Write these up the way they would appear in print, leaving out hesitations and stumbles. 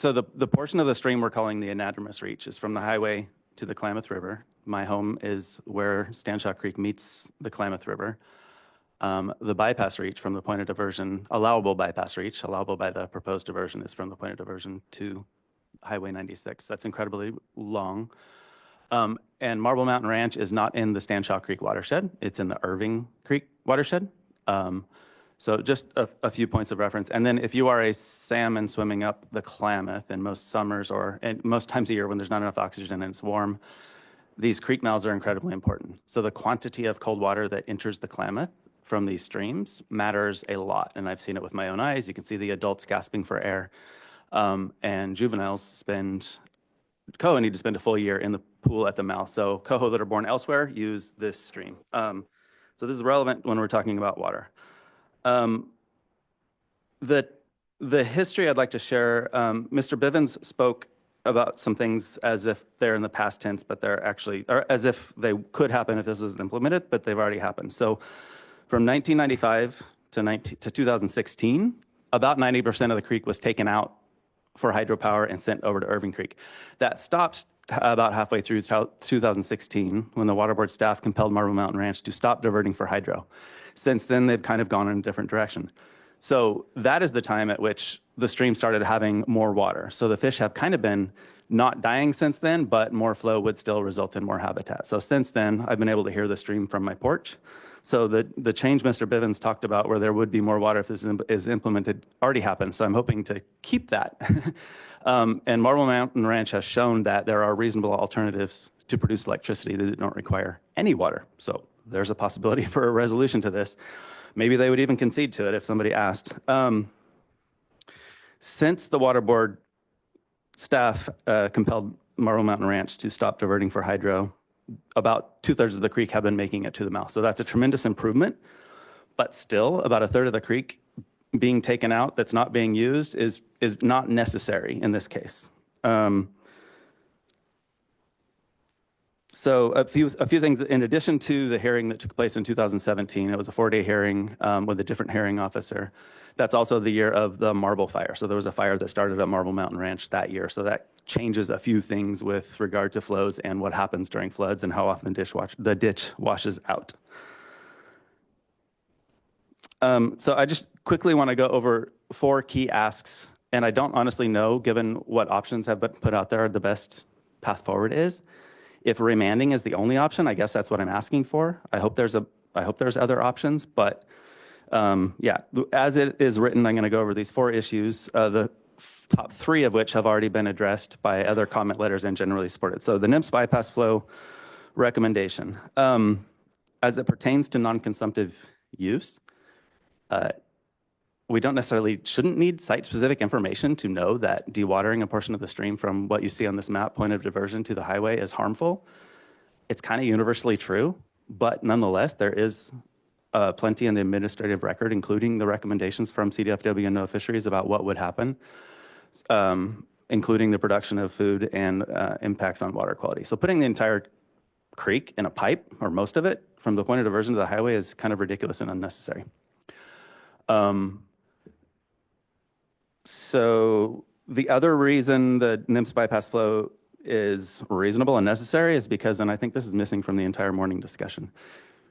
So the portion of the stream we're calling the anadromous reach is from the highway to the Klamath River. My home is where Stanshaw Creek meets the Klamath River. The bypass reach from the point of diversion, allowable bypass reach, allowable by the proposed diversion, is from the point of diversion to Highway 96. That's incredibly long. And Marble Mountain Ranch is not in the Stanshaw Creek watershed. It's in the Irving Creek watershed. So just a few points of reference. And then if you are a salmon swimming up the Klamath in most summers and most times of year when there's not enough oxygen and it's warm, these creek mouths are incredibly important. So the quantity of cold water that enters the Klamath from these streams matters a lot. And I've seen it with my own eyes. You can see the adults gasping for air. And juveniles coho need to spend a full year in the pool at the mouth. So coho that are born elsewhere use this stream. So this is relevant when we're talking about water. The history I'd like to share, Mr. Bivens spoke about some things as if they're in the past tense, but they're actually, or as if they could happen if this was implemented, but they've already happened. So from 1995 to 2016, about 90% of the creek was taken out for hydropower and sent over to Irving Creek. That stopped about halfway through 2016 when the Water Board staff compelled Marble Mountain Ranch to stop diverting for hydro. Since then, they've kind of gone in a different direction. So that is the time at which the stream started having more water. So the fish have kind of been not dying since then, but more flow would still result in more habitat. So since then, I've been able to hear the stream from my porch. So the change Mr. Bivens talked about where there would be more water if this is implemented already happened. So I'm hoping to keep that. And Marble Mountain Ranch has shown that there are reasonable alternatives to produce electricity that don't require any water. So there's a possibility for a resolution to this. Maybe they would even concede to it if somebody asked. Since the Water Board staff compelled Marble Mountain Ranch to stop diverting for hydro, about 2/3 of the creek have been making it to the mouth. So that's a tremendous improvement, but still about 1/3 of the creek being taken out that's not being used is not necessary in this case. So a few things in addition to the hearing that took place in 2017. It was a 4-day hearing with a different hearing officer. That's also the year of the Marble Fire. So there was a fire that started at Marble Mountain Ranch that year. So that changes a few things with regard to flows and what happens during floods and how often the ditch washes out. So I just quickly want to go over 4 key asks. And I don't honestly know, given what options have been put out there, the best path forward is. If remanding is the only option, I guess that's what I'm asking for. I hope there's other options, but yeah, as it is written, I'm going to go over these 4 issues, the top 3 of which have already been addressed by other comment letters and generally supported. So the NIMS bypass flow recommendation, as it pertains to non-consumptive use, we shouldn't need site-specific information to know that dewatering a portion of the stream from what you see on this map, point of diversion to the highway, is harmful. It's kind of universally true, but nonetheless, there is plenty in the administrative record, including the recommendations from CDFW and NOAA Fisheries about what would happen, including the production of food and impacts on water quality. So putting the entire creek in a pipe, or most of it, from the point of diversion to the highway is kind of ridiculous and unnecessary. So the other reason the NIMS bypass flow is reasonable and necessary is because, and I think this is missing from the entire morning discussion,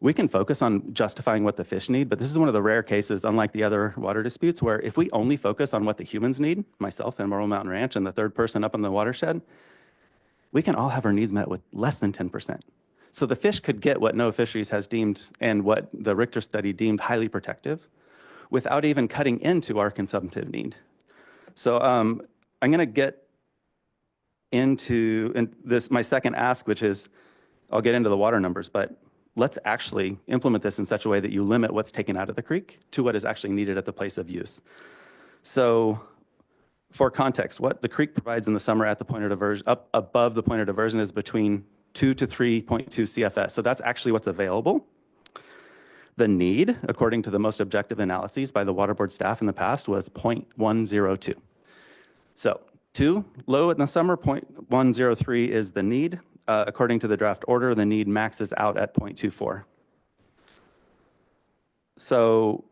we can focus on justifying what the fish need, but this is one of the rare cases, unlike the other water disputes, where if we only focus on what the humans need, myself and Marble Mountain Ranch and the 3rd person up in the watershed, we can all have our needs met with less than 10%. So the fish could get what NOAA Fisheries has deemed and what the Richter study deemed highly protective without even cutting into our consumptive need. So I'm going to get into my second ask, which is, I'll get into the water numbers, but let's actually implement this in such a way that you limit what's taken out of the creek to what is actually needed at the place of use. So for context, what the creek provides in the summer at the point of diversion, up above the point of diversion, is between 2 to 3.2 CFS. So that's actually what's available. The need, according to the most objective analyses by the Water Board staff in the past, was 0.102. So too low in the summer, 0.103 is the need. According to the draft order, the need maxes out at 0.24. So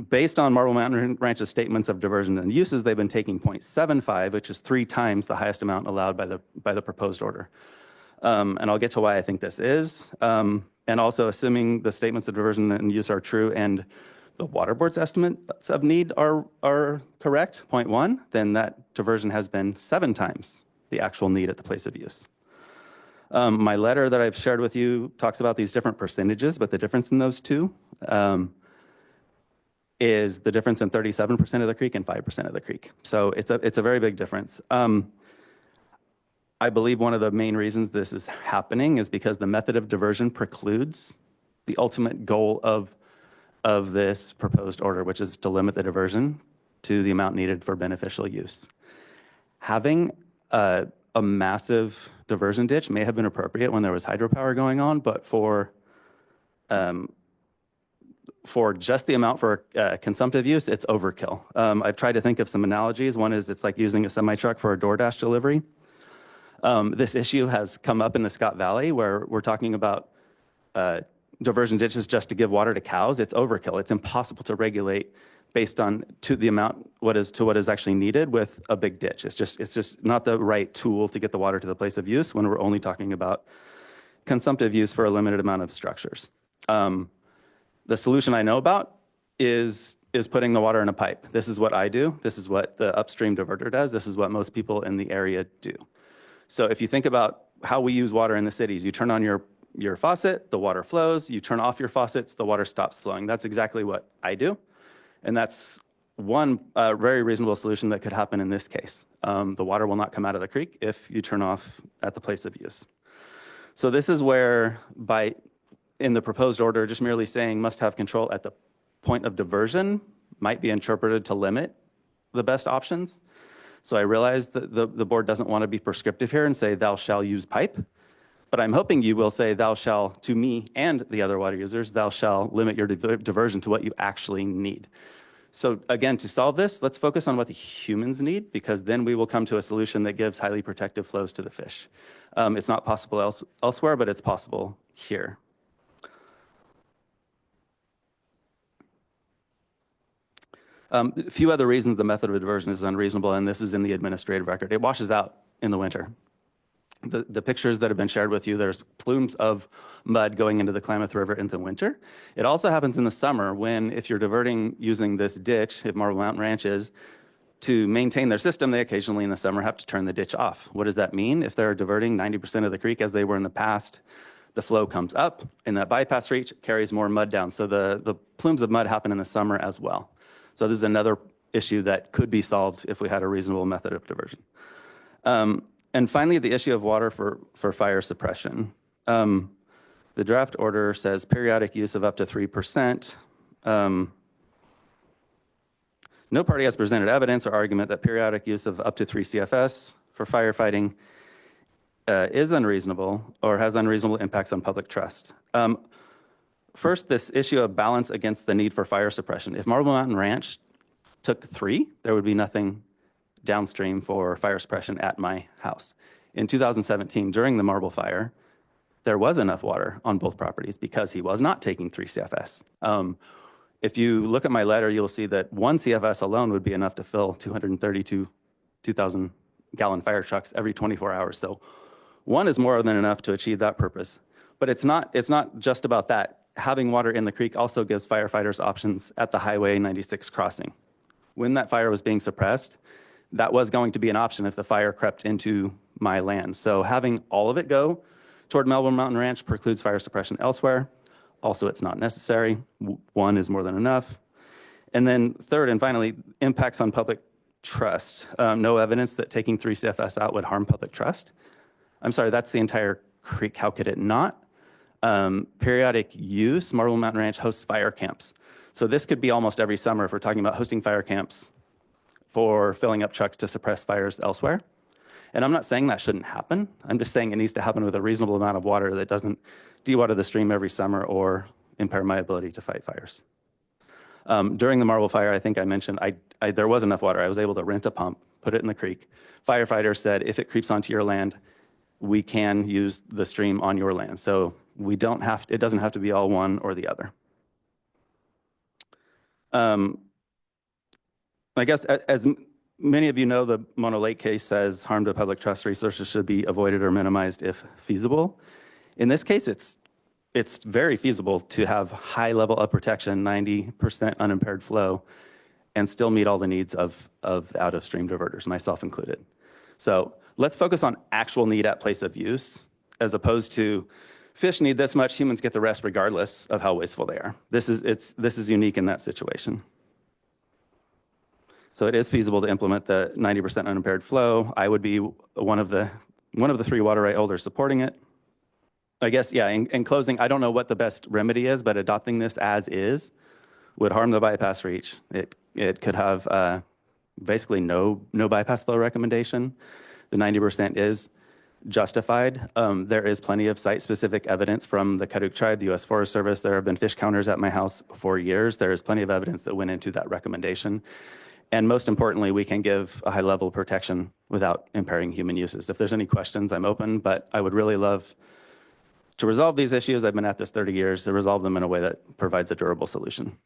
based on Marble Mountain Ranch's statements of diversion and uses, they've been taking 0.75, which is 3 times the highest amount allowed by the proposed order. And I'll get to why I think this is. And also, assuming the statements of diversion and use are true and the water board's estimates of need are correct, 0.1, then that diversion has been 7 times the actual need at the place of use. My letter that I've shared with you talks about these different percentages, but the difference in those two is the difference in 37% of the creek and 5% of the creek. So it's a very big difference. I believe one of the main reasons this is happening is because the method of diversion precludes the ultimate goal of this proposed order, which is to limit the diversion to the amount needed for beneficial use. Having a massive diversion ditch may have been appropriate when there was hydropower going on, but for just the amount for consumptive use, it's overkill. I've tried to think of some analogies. One is it's like using a semi-truck for a Doordash delivery. This issue has come up in the Scott Valley where we're talking about diversion ditches just to give water to cows. It's overkill. It's impossible to regulate based on the amount what is actually needed with a big ditch. It's just not the right tool to get the water to the place of use when we're only talking about consumptive use for a limited amount of structures. The solution I know about is putting the water in a pipe. This is what I do. This is what the upstream diverter does. This is what most people in the area do. So if you think about how we use water in the cities, you turn on your faucet, the water flows. You turn off your faucets, the water stops flowing. That's exactly what I do. And that's one very reasonable solution that could happen in this case. The water will not come out of the creek if you turn off at the place of use. So this is where in the proposed order, just merely saying must have control at the point of diversion might be interpreted to limit the best options. So I realize that the board doesn't want to be prescriptive here and say thou shall use pipe, but I'm hoping you will say thou shall, to me and the other water users, thou shall limit your diversion to what you actually need. So again, to solve this, let's focus on what the humans need, because then we will come to a solution that gives highly protective flows to the fish. It's not possible elsewhere, but it's possible here. A few other reasons the method of diversion is unreasonable, and this is in the administrative record. It washes out in the winter. The pictures that have been shared with you, there's plumes of mud going into the Klamath River in the winter. It also happens in the summer when, if you're diverting using this ditch, if Marble Mountain Ranch is, to maintain their system, they occasionally in the summer have to turn the ditch off. What does that mean? If they're diverting 90% of the creek as they were in the past, the flow comes up, and that bypass reach carries more mud down. So the plumes of mud happen in the summer as well. So this is another issue that could be solved if we had a reasonable method of diversion. And finally, the issue of water for fire suppression. The draft order says periodic use of up to 3%. No party has presented evidence or argument that periodic use of up to 3 CFS for firefighting is unreasonable or has unreasonable impacts on public trust. First, this issue of balance against the need for fire suppression. If Marble Mountain Ranch took 3, there would be nothing downstream for fire suppression at my house. In 2017, during the Marble Fire, there was enough water on both properties because he was not taking 3 CFS. If you look at my letter, you'll see that 1 CFS alone would be enough to fill 232 2,000-gallon fire trucks every 24 hours. So 1 is more than enough to achieve that purpose. But it's not just about that. Having water in the creek also gives firefighters options at the Highway 96 crossing. When that fire was being suppressed, that was going to be an option if the fire crept into my land. So having all of it go toward Marble Mountain Ranch precludes fire suppression elsewhere. Also, it's not necessary. 1 is more than enough. And then third and finally, impacts on public trust. No evidence that taking 3 CFS out would harm public trust. I'm sorry, that's the entire creek. How could it not? Periodic use, Marble Mountain Ranch hosts fire camps. So this could be almost every summer if we're talking about hosting fire camps for filling up trucks to suppress fires elsewhere. And I'm not saying that shouldn't happen. I'm just saying it needs to happen with a reasonable amount of water that doesn't dewater the stream every summer or impair my ability to fight fires. During the Marble Fire, I think I mentioned there was enough water. I was able to rent a pump, put it in the creek. Firefighters said, if it creeps onto your land, we can use the stream on your land. So it doesn't have to be all one or the other. Um, I guess as many of you know, the Mono Lake case says harm to public trust resources should be avoided or minimized if feasible. In this case, it's very feasible to have high level of protection, 90% unimpaired flow, and still meet all the needs of the out of stream diverters, myself included. So let's focus on actual need at place of use, as opposed to fish need this much, humans get the rest regardless of how wasteful they are. This is unique in that situation. So it is feasible to implement the 90% unimpaired flow. I would be one of the 3 water right holders supporting it. I guess, yeah, in closing, I don't know what the best remedy is, but adopting this as is would harm the bypass reach. It could have basically no bypass flow recommendation. The 90% is justified. There is plenty of site-specific evidence from the Karuk tribe, the U.S. Forest Service. There have been fish counters at my house for years. There is plenty of evidence that went into that recommendation. And most importantly, we can give a high level of protection without impairing human uses. If there's any questions, I'm open, but I would really love to resolve these issues. I've been at this 30 years, to resolve them in a way that provides a durable solution.